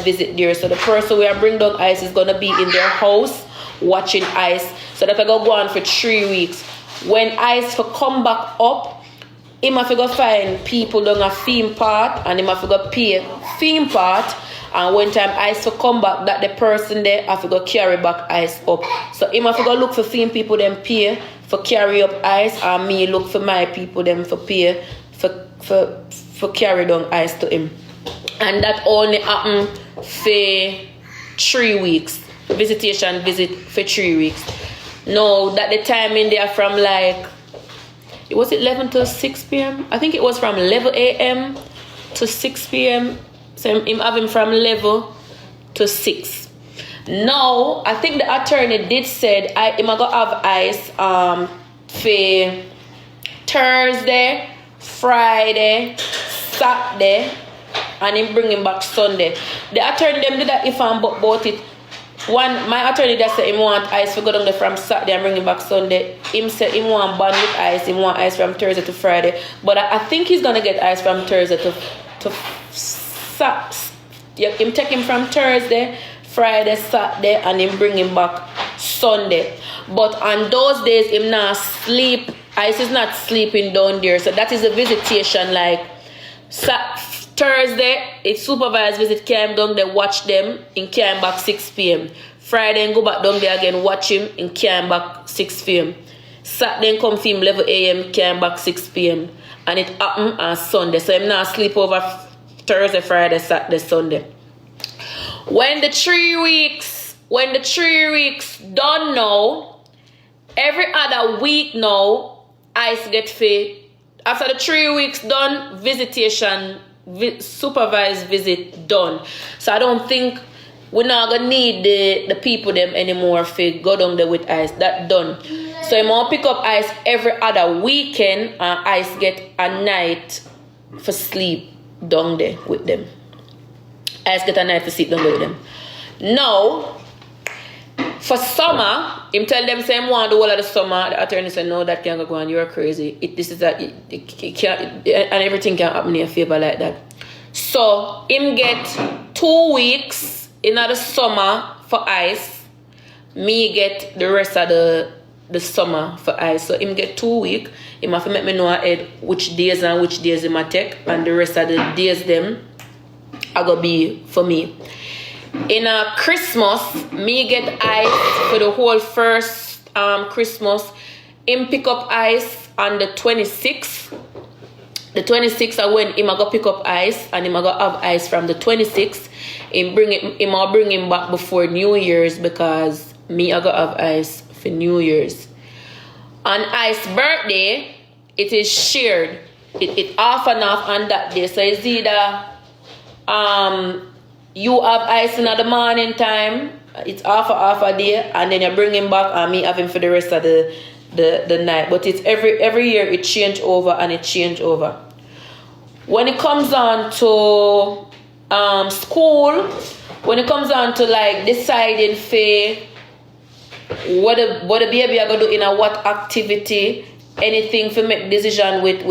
visit there. So the person where I bring down Ice is gonna be in their house watching Ice. So that I go on for 3 weeks. When Ice for come back up, him have to go find people down a theme part and him have to go pay theme part. And when time Ice for come back, that the person there have to go carry back Ice up. So him have to go look for theme people them pay for carry up Ice, and me look for my people them for pay for carry down Ice to him. And that only happen for 3 weeks. Visitation visit for 3 weeks. No, that the timing there from like, was it 11 to 6 p.m.? I think it was from 11 a.m. to 6 p.m. So him have him from 11 to 6. Now, I think the attorney did said him go have Ice for Thursday, Friday, Saturday, and him bring him back Sunday. The attorney them did that if I'm bought it. My attorney that said him want Ice for go down there from Saturday and bring him back Sunday. Him said him want band with Ice, him want Ice from Thursday to Friday. But I think he's gonna get Ice from Thursday to Saturday. Him take him from Thursday, Friday, Saturday, and him bring him back Sunday. But on those days him not sleep. Ice is not sleeping down there. So that is a visitation like Thursday, it's supervised visit, came down there, watch them, and came back 6 p.m. Friday, and go back down there again, watch him, and came back 6 p.m. Saturday, come film 11 a.m., came back 6 p.m. And it happened on Sunday. So I'm not sleep over Thursday, Friday, Saturday, Sunday. When the 3 weeks done now, every other week now, Ice get fed. After the 3 weeks done, visitation supervised visit done. So I don't think we're not gonna need the people them anymore for go down there with Ice. That done. So I'm gonna pick up Ice every other weekend, and Ice get a night for sleep down there with them. Ice get a night for sleep down there with them. Now for summer, him tell them say him want the whole of the summer. The attorney said no, that can't go on. You're crazy. It can't, and everything can happen in your favor like that. So him get 2 weeks in the summer for Ice. Me get the rest of the summer for Ice. So him get 2 weeks. Him have to make me know ahead which days he might take, and the rest of the days them are gonna be for me. In Christmas, me get Ice for the whole first Christmas. Him pick up Ice on the 26th. The 26th are when him go pick up Ice, and him go have Ice from the 26th. Him bring him back before New Year's, because me I go have Ice for New Year's. On Ice's birthday, it is shared. It off and off on that day. So it's either you have Ice in the morning time, it's half a day, and then you bring him back, and me have him for the rest of the night. But it's every year it change over and it change over. When it comes on to school, when it comes on to like deciding for what the baby are gonna do in a what activity, anything for make decision with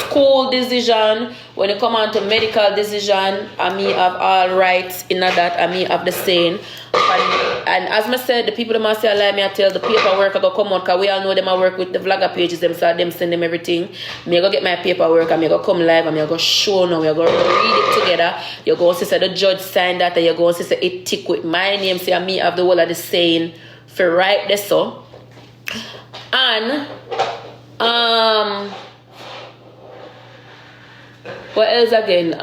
school decision, when it come on to medical decision, and me have all rights in that, and me have the same. And as I said, the people that must say like me, I tell the paperwork I go come out, because we all know them I work with the vlogger pages, them so them send them everything. Me I go get my paperwork, and me I go come live, and me I go show now, we are going to read it together. You go see say the judge signed that, and you go see say it tick with my name, say me have the whole of the saying for write this so. And what else again?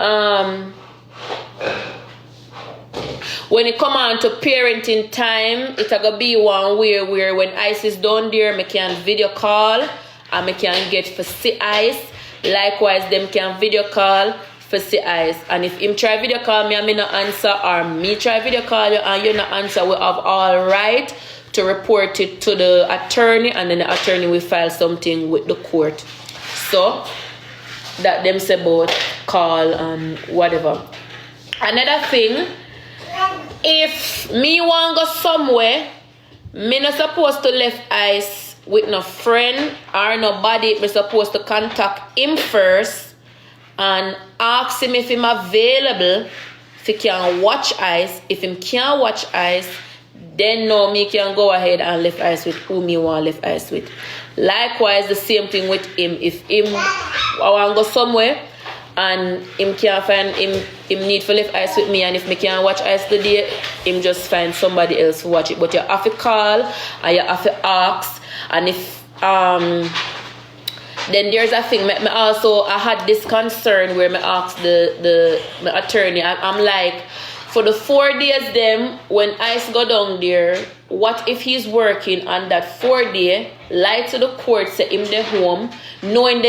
When it come on to parenting time, it's gonna be one where when Ice is down there, me can video call, and me can get for see Ice. Likewise, them can video call for see Ice. And if him try video call me and me no answer, or me try video call you and you no answer, we have all right to report it to the attorney, and then the attorney will file something with the court. So that them say about call and whatever. Another thing, if me want go somewhere, me not supposed to left Ice with no friend or nobody. Me supposed to contact him first and ask him if him available if he can watch Ice. If him can't watch Ice, then no, me can go ahead and left Ice with who me want left Ice with. Likewise, the same thing with him. If him I want go somewhere and him can't find him need for left Ice with me, and if me can't watch Ice today, him just find somebody else to watch it. But you have to call and you have to ask. And if then there's a thing. I had this concern where I asked the attorney. I'm like, for the 4 days them when Ice go down there, what if he's working on that 4 day, lie to the court, say him the home, knowing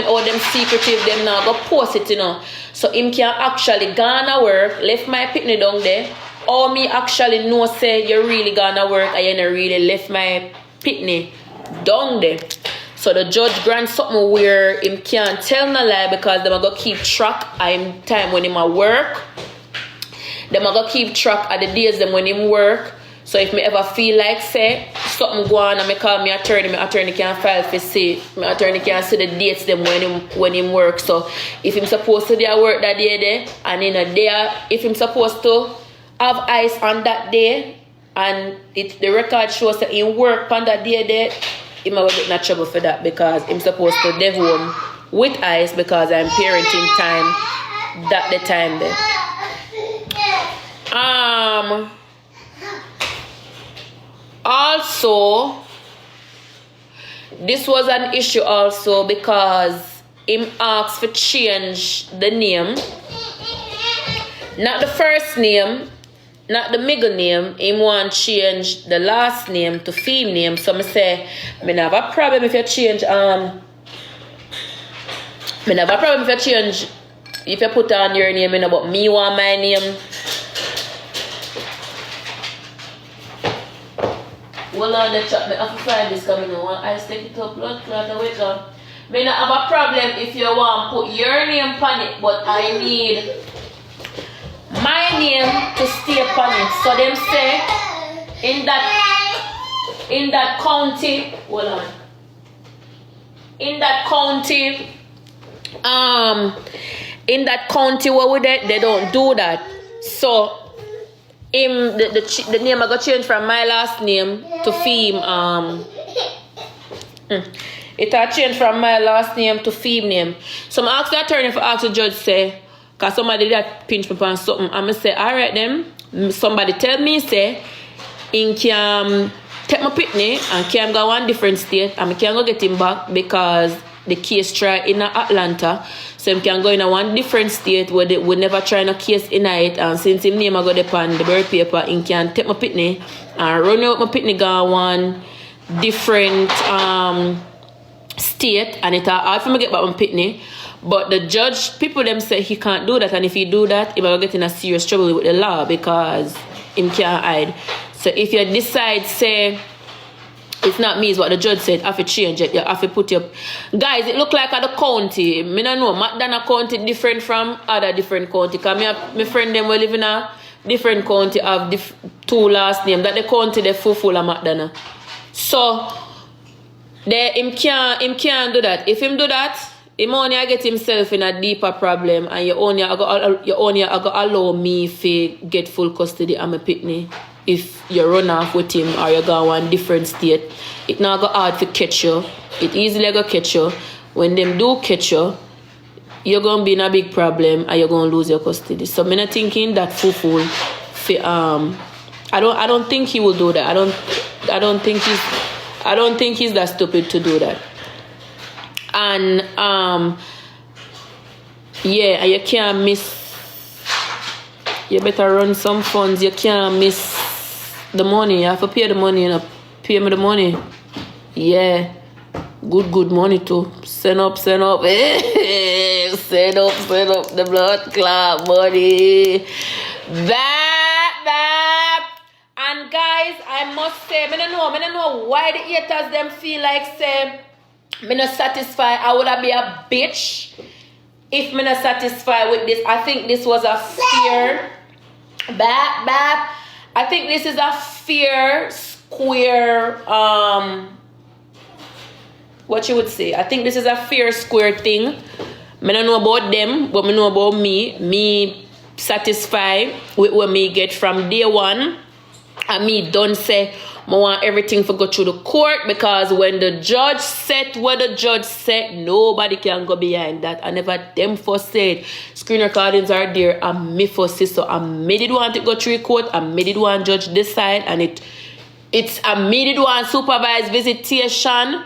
all them secretive them now go post it, you know. So him can actually gonna work, left my pitney down there, or me actually know say you really gonna work and you not really left my pitney down there. So the judge grants something where him can't tell no lie because them are gonna keep track of him time when him at work. Them are gonna keep track of the days them when him work. So if me ever feel like say something go on and me call my attorney can file for say, my attorney can see the dates them when him work. So if him supposed to do work that day there, and in a day if him supposed to have Ice on that day and the record shows that he work on that day there, him will get in trouble for that because him supposed to stay home with Ice because I'm parenting time that the time there. Also, this was an issue also because him asked for change the name, not the first name, not the middle name. Him want change the last name to female name. So I say, I have a problem if you change if you put on your name, but me want my name. Hold on the chat, I have to find this coming on. I stick it up, blood clot away come. I not have a problem if you want to put your name on it, but I need my name to stay upon it. So them say in that county, hold on. In that county where they don't do that. So the name I got changed from my last name to Feme. It had changed from my last name to Feme name. So I asked the attorney for ask the judge say, cause somebody that pinch me on something. I'm say, alright then. Somebody tell me say, in can take my pitney and can go one different state and I can go get him back because the case tried in Atlanta. So him can go in a one different state where they would never try no case in it, and since him name I got upon the birth paper, him can take my pitney and run out my pitney go one different state, and it's hard for me to get back my pitney. But the judge, people them say he can't do that, and if he do that, he will get in a serious trouble with the law because him can't hide. So if you decide say it's not me, is what the judge said, I have to change it. You have to put your... Guys, it look like at the county. I don't know, McDonough County different from other different county. Because my friend them will live in a different county, have two last names. That the county, they full of McDonough. So, him can't do that. If him do that, him only get himself in a deeper problem, and you only allow me to get full custody of my pitney. If you run off with him or you go one different state, it not go hard to catch you. It easily go catch you. When them do catch you, you're gonna be in a big problem and you're gonna lose your custody. So I'm not thinking that fool. I don't think he will do that. I don't think he's that stupid to do that. And yeah, you can't miss. You better run some funds. You can't miss the money. You have to pay the money, you know. Pay me the money. Yeah. Good money too. Send up. Send up the blood clot money. That. And guys, I must say, I don't know why the haters them feel like say me not satisfied. I would be a bitch if me not satisfied with this. I think this was a fair I think this is a fair square what you would say. I think this is a fair square thing. I don't know about them, but I know about me. Me satisfied with what me get from day one. And me don't say I want everything to go through the court, because when the judge said what the judge said, nobody can go behind that. I never them for said screen recordings are there, and me for say so. I made it want to go through court, I made it want judge decide, and it's I made it want supervised visitation,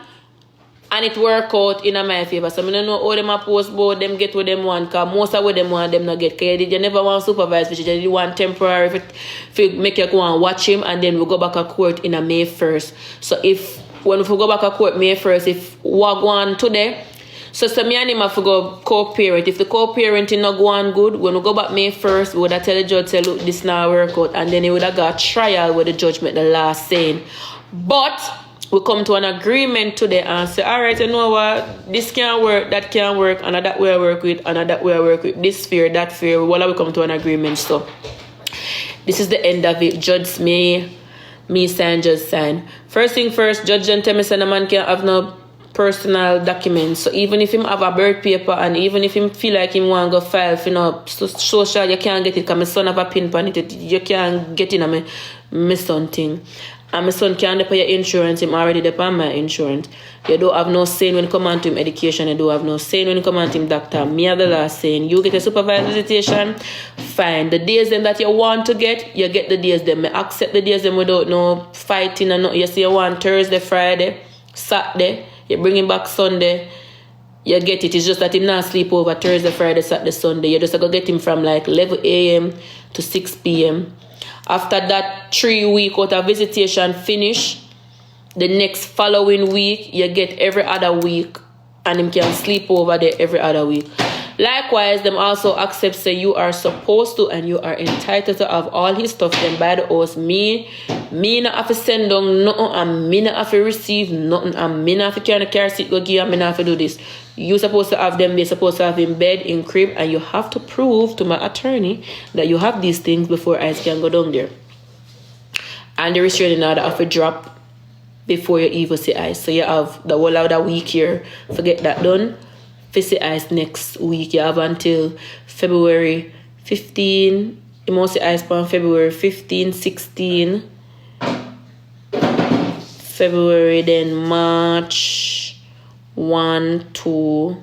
and it work out in my favor. So I don't know how them a post board them get what them want, because most of what them want them not get. Because you never want supervised visitation, you want temporary if make you go and watch him, and then we go back to court in a May 1st. So when we go back to court May 1st, if we go on today, so me and him have to go co-parent. If the co-parenting not go on good, when we go back May 1st, we would have tell the judge, say, look, this now work out, and then he would have got a trial where the judge made the last saying. But we come to an agreement today and say, all right, you know what, this can't work, that can't work, and that way I work with, and that way I work with, this fear, that fear. Well, we come to an agreement. So this is the end of it. Judge me sign, judge sign. First thing first, judge don't tell me say the man can't have no personal documents. So even if him have a birth paper, and even if him feel like him want to go file for social, you can't get it, because my son have a pin on it, you can't get in on my son thing. And my son can't pay your insurance, him already depend my insurance. You don't have no saying when it come on to him education, you don't have no saying when it come on to him doctor. Me have the last saying. You get a supervised visitation, fine. The days them that you want to get, you get the days them. I accept the days them without no fighting and no. You see you want Thursday, Friday, Saturday, you bring him back Sunday, you get it. It's just that him not sleep over Thursday, Friday, Saturday, Sunday. You just go get him from like 11 a.m. to 6 p.m. After that 3 week out of visitation finish, the next following week, you get every other week, and him can sleep over there every other week. Likewise, them also accept say you are supposed to and you are entitled to have all his stuff then by the house. Me not have to send down nothing, and me not have to receive nothing, and me not have to carry a car seat go give, and me not have to do this. You supposed to have them, they supposed to have in bed, in crib, and you have to prove to my attorney that you have these things before I can go down there. And the restraining order have to drop before you even see ice. So you have the whole of that week here. Forget that done. See ice next week. You have until February 15. You must see ice on February 15, 16. February, then March 1, 2,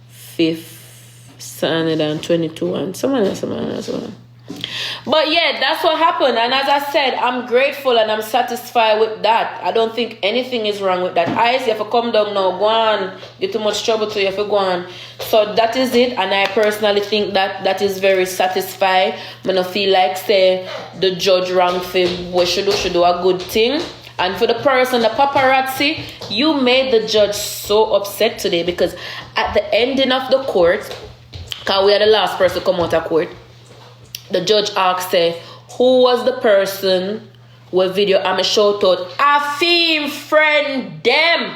5, 22, and someone else. But yeah, that's what happened. And as I said, I'm grateful and I'm satisfied with that. I don't think anything is wrong with that. I say if I come down now, go on, get too much trouble to you if you go on. So that is it. And I personally think that is very satisfying. I don't feel like say the judge wrong for what should do a good thing. And for the person, the paparazzi, you made the judge so upset today, because at the ending of the court, because we are the last person to come out of court, the judge asked, who was the person with video? I'm a shout out, a film friend them.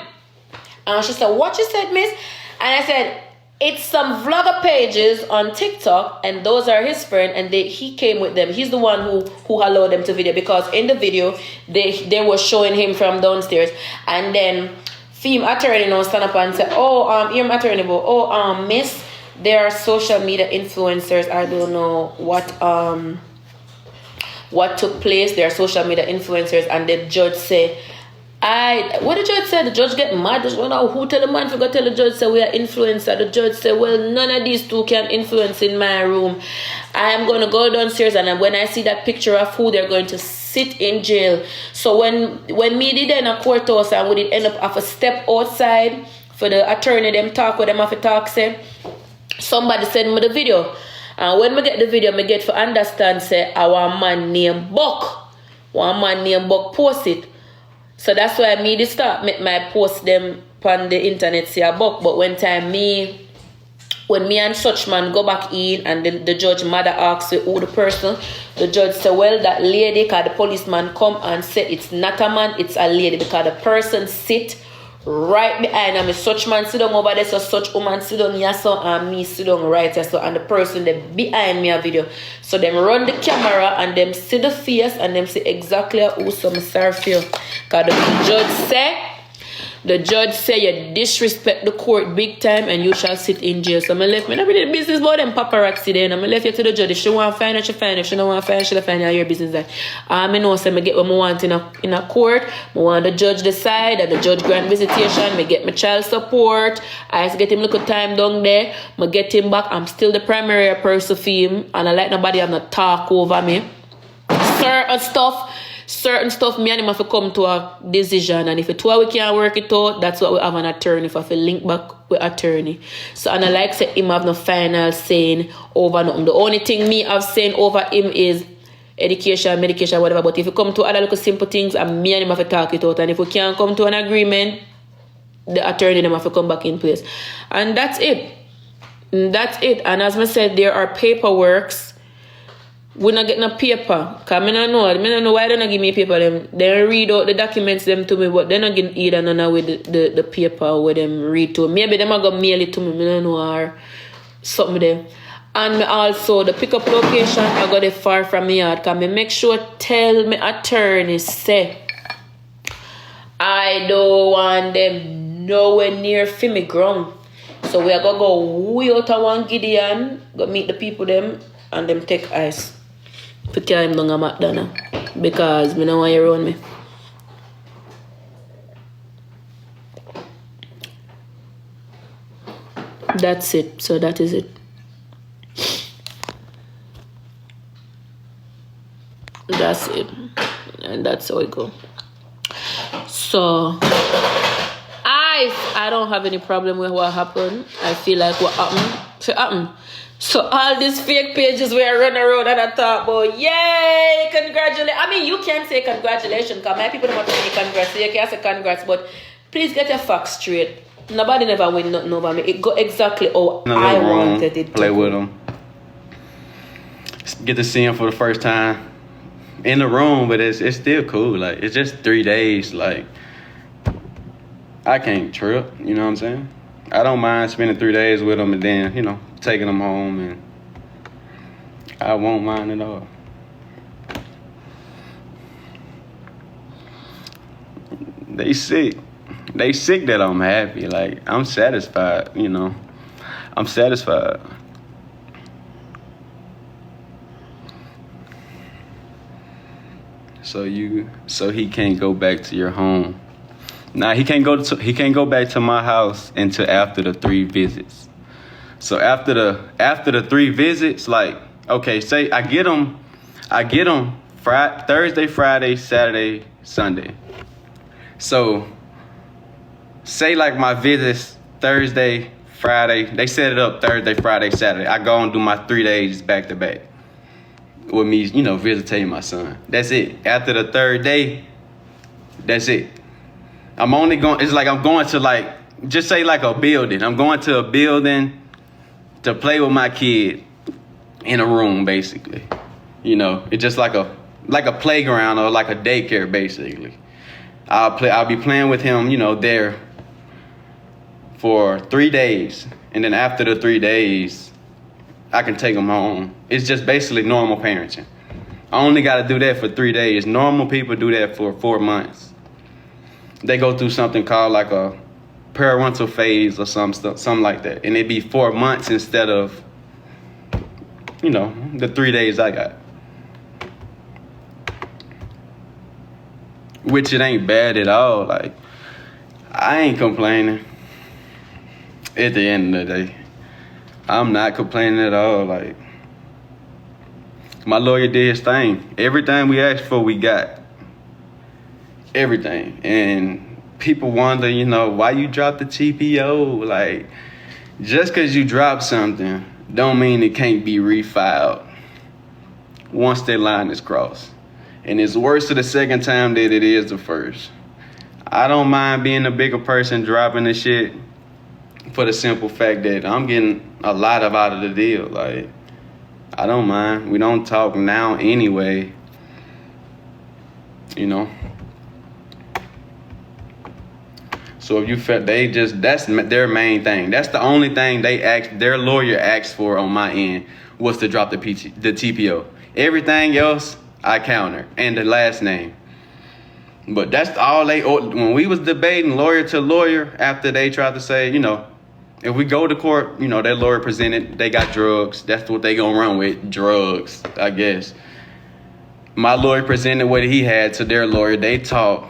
And she said, what you said, miss? And I said, it's some vlogger pages on TikTok, and those are his friend, and he came with them. He's the one who allowed them to video, because in the video they were showing him from downstairs, and then film attorney now stand up and say, you're attorney, but miss, there are social media influencers. I don't know what took place. There are social media influencers, and the judge say, what the judge said? The judge get mad. Just wonder who tell the man to go tell the judge say we are influencer. The judge say, well, none of these two can influence in my room. I am going to go downstairs, and when I see that picture of who they're going to sit in jail. So when me did in a courthouse, and we did end up have a step outside for the attorney them talk with them have to talk, say somebody send me the video. And when we get the video, me get to understand say our man named Buck. One man named Buck post it. So that's why me did start make my post them on the internet say a Buck. But when me and such man go back in, and the judge mother asks who the person, the judge say, well, that lady, because the policeman come and say it's not a man, it's a lady, because the person sit right behind, and such man sit down over there, so such woman sit down here, so and me sit down right here, so and the person they behind me a video. So them run the camera and them see the face and them see exactly who some sorry for. Because the judge say The judge say you disrespect the court big time and you shall sit in jail. So I left me. I really the business about them paparazzi then. I left you to the judge. If she want to find out, she find. If she don't want to find, she'll find out your business that. I know say I get what I want in a court. I want the judge decide and the judge grant visitation. I get my child support. I just get him look at time down there. I get him back. I'm still the primary person for him. And I like nobody have no talk over me. Certain stuff, me and him have to come to a decision, and if it we can't work it out, that's what we have an attorney for. If we link back with attorney. So and I like say him have no final saying over nothing. The only thing me have saying over him is education, medication, whatever. But if you come to other little simple things, and me and him have to talk it out, and if we can't come to an agreement, the attorney them have to come back in place. And that's it. That's it. And as I said, there are paperworks. We not get no paper. Because I don't know why they don't give me paper. They read out the documents them to me, but they don't give either none with the paper with them read to me. Maybe them are going to mail it to me. I don't know, or something there. And also the pickup location, I got it far from me yard. Because I make sure tell me attorney say I don't want them nowhere near for me ground. So we are going to go way out of one Gideon, go meet the people them, and them take ice. To carry him down a McDonald's. Because I don't want you around me. That's it. So that is it. That's it. And that's how it go. So I don't have any problem with what happened. I feel like what happened should happen. So all these fake pages where I run around and I talk about, yay, congratulations. I mean, you can't say congratulations because my people don't want to say congrats. So you can't say congrats, but please get your facts straight. Nobody never win nothing over me. It go exactly how I wanted it to play with them. Get to see him for the first time in the room, but it's still cool. Like, it's just 3 days. Like, I can't trip, you know what I'm saying? I don't mind spending 3 days with them and then, you know, taking them home, and I won't mind at all. They sick that I'm happy. Like, I'm satisfied, you know. I'm satisfied. So he can't go back to your home. Nah, he can't go back to my house until after the 3 visits. So after the 3 visits, like, okay, say I get them Thursday, Friday, Saturday, Sunday. So say like my visits Thursday, Friday, they set it up Thursday, Friday, Saturday. I go and do my 3 days back to back with me, you know, visiting my son. That's it. After the 3rd day, that's it. It's like I'm going to, like, just say like a building. I'm going to a building to play with my kid in a room, basically. You know, it's just like a playground or like a daycare, basically. I'll be playing with him, you know, there for 3 days. And then after the 3 days, I can take him home. It's just basically normal parenting. I only got to do that for 3 days. Normal people do that for 4 months. They go through something called like a parental phase or something like that. And it'd be 4 months instead of, you know, the 3 days I got. Which it ain't bad at all. Like, I ain't complaining. At the end of the day, I'm not complaining at all. Like, my lawyer did his thing. Everything we asked for, we got. Everything. And people wonder, you know, why you dropped the TPO? Like, just because you drop something don't mean it can't be refiled once that line is crossed. And it's worse the second time than it is the first. I don't mind being a bigger person dropping the shit for the simple fact that I'm getting a lot out of the deal. Like, I don't mind. We don't talk now anyway. You know? So if you felt that's their main thing. That's the only thing their lawyer asked for on my end was to drop the TPO. Everything else, I counter. And the last name. But that's all when we was debating lawyer to lawyer, after they tried to say, if we go to court, that lawyer presented, they got drugs. That's what they gonna run with, drugs, I guess. My lawyer presented what he had to their lawyer. They talk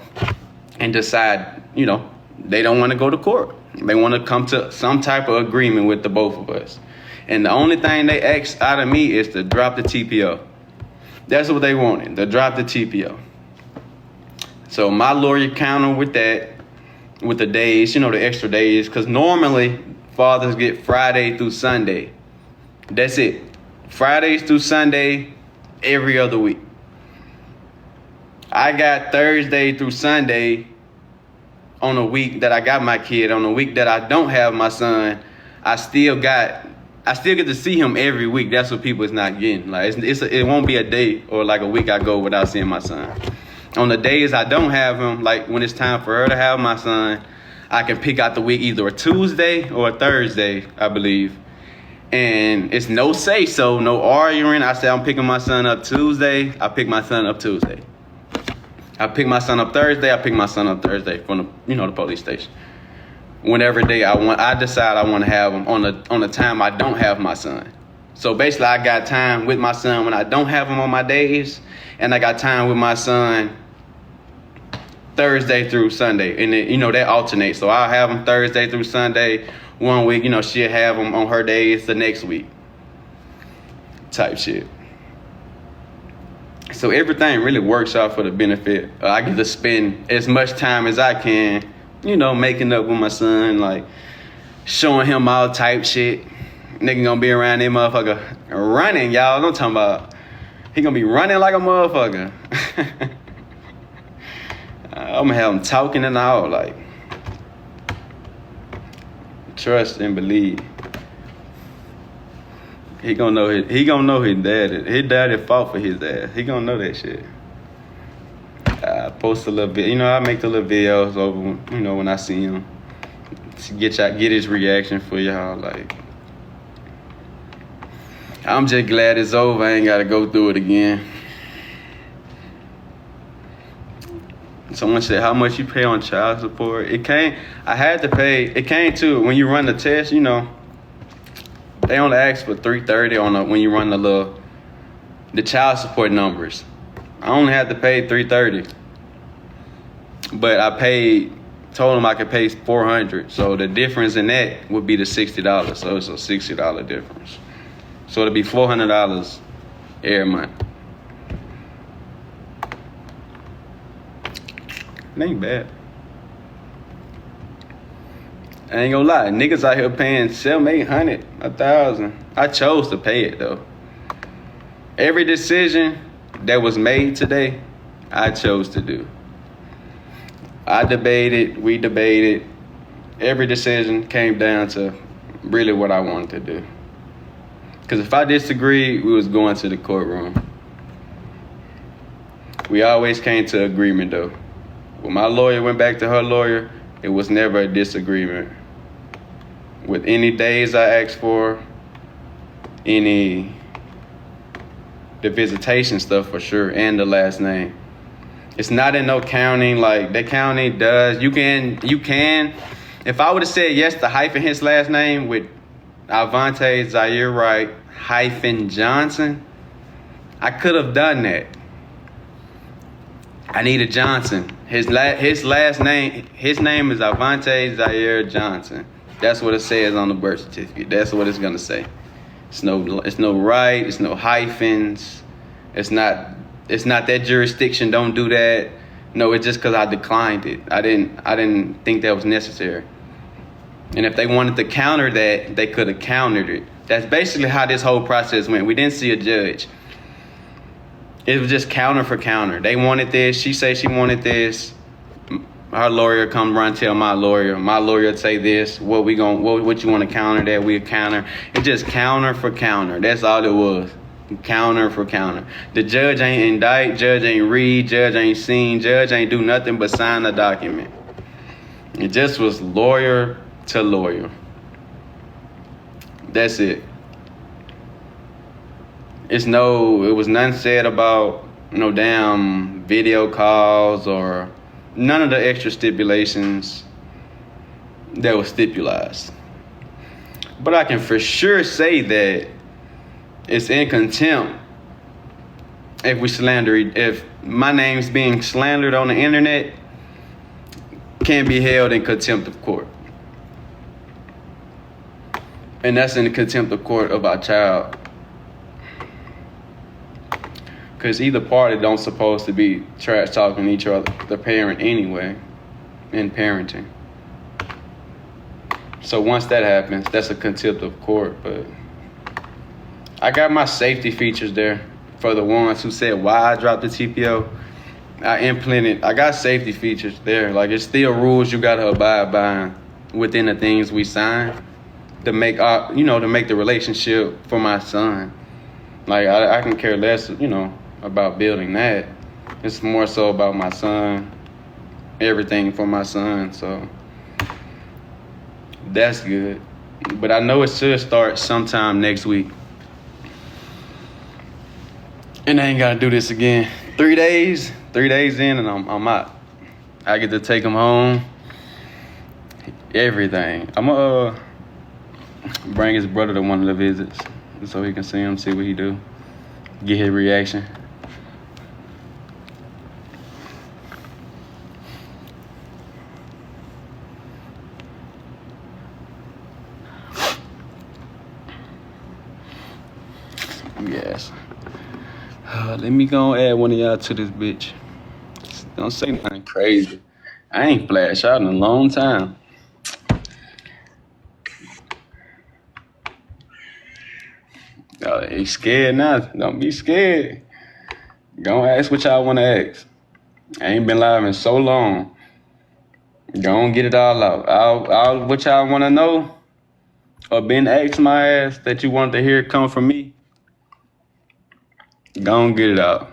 and decide, they don't want to go to court. They want to come to some type of agreement with the both of us. And the only thing they asked out of me is to drop the TPO. That's what they wanted, to drop the TPO. So my lawyer countered with that, with the days, the extra days, because normally fathers get Friday through Sunday. That's it. Fridays through Sunday, every other week. I got Thursday through Sunday on a week that I got my kid. On a week that I don't have my son, I still get to see him every week. That's what people is not getting. Like it won't be a day or like a week I go without seeing my son. On the days I don't have him, like when it's time for her to have my son, I can pick out the week either a Tuesday or a Thursday, I believe. And it's no say so, no arguing. I say I'm picking my son up Tuesday, I pick my son up Tuesday. I pick my son up Thursday, I pick my son up Thursday from the police station. Whenever day I decide I want to have him on the time I don't have my son. So basically I got time with my son when I don't have him on my days, and I got time with my son Thursday through Sunday, and then, that alternates. So I'll have him Thursday through Sunday one week, she'll have him on her days the next week, type shit. So everything really works out for the benefit. I get to spend as much time as I can, making up with my son, like showing him all type shit. Nigga gonna be around that motherfucker running, y'all. I'm talking about he gonna be running like a motherfucker. I'm gonna have him talking and all, like trust and believe. He gonna know his daddy. His daddy fought for his ass. He gonna know that shit. I post a little bit, I make the little videos over, when I see him. To get his reaction for y'all. Like, I'm just glad it's over. I ain't gotta go through it again. Someone said, how much you pay on child support? I had to pay, it came to, when you run the test, they only ask for $330 when you run the child support numbers. I only had to pay $330. But I told them I could pay $400. So the difference in that would be the $60. So it's a $60 difference. So it'll be $400 every month. It ain't bad. I ain't gonna lie, niggas out here paying $700, $800, $1,000. I chose to pay it though. Every decision that was made today, I chose to do. We debated. Every decision came down to really what I wanted to do. Because if I disagreed, we was going to the courtroom. We always came to agreement though. When my lawyer went back to her lawyer, it was never a disagreement. With any days I asked for, the visitation stuff for sure, and the last name. It's not in no counting, like the county does. You can, if I would have said yes to hyphen his last name with Ivany'S, Zaire Wright, hyphen Johnson, I could have done that. I needed Johnson. His last name, his name is Ivany'S Zaire Johnson. That's what it says on the birth certificate. That's what it's gonna say. It's no right. It's no hyphens. It's not that jurisdiction. Don't do that. No, it's just because I declined it. I didn't think that was necessary. And if they wanted to counter that, they could have countered it. That's basically how this whole process went. We didn't see a judge. It was just counter for counter. They wanted this. She said she wanted this. Her lawyer come run tell my lawyer. My lawyer would say this. What you want to counter that? We counter. It's just counter for counter. That's all it was. Counter for counter. The judge ain't indict. Judge ain't read. Judge ain't seen. Judge ain't do nothing but sign the document. It just was lawyer to lawyer. That's it. It was nothing said about no damn video calls or none of the extra stipulations that was stipulated. But I can for sure say that it's in contempt if my name's being slandered on the internet, can be held in contempt of court. And that's in the contempt of court of our child. Because either party don't supposed to be trash talking each other, the parent anyway, in parenting. So once that happens, that's a contempt of court. But I got my safety features there for the ones who said why I dropped the TPO. I got safety features there. Like, it's still rules you gotta abide by within the things we sign to make the relationship for my son. Like, I can care less, about building that. It's more so about my son, everything for my son. So that's good. But I know it should start sometime next week. And I ain't gotta do this again. 3 days in, and I'm out. I get to take him home. Everything. I'm gonna bring his brother to one of the visits so he can see him, see what he do, get his reaction. Yes. Let me go add one of y'all to this bitch. Don't say nothing crazy. I ain't flashed out in a long time. Y'all ain't scared now. Don't be scared. Go ask what y'all want to ask. I ain't been live in so long. Go and get it all out. I'll what y'all want to know or been asked my ass that you want to hear come from me. Go and get it out.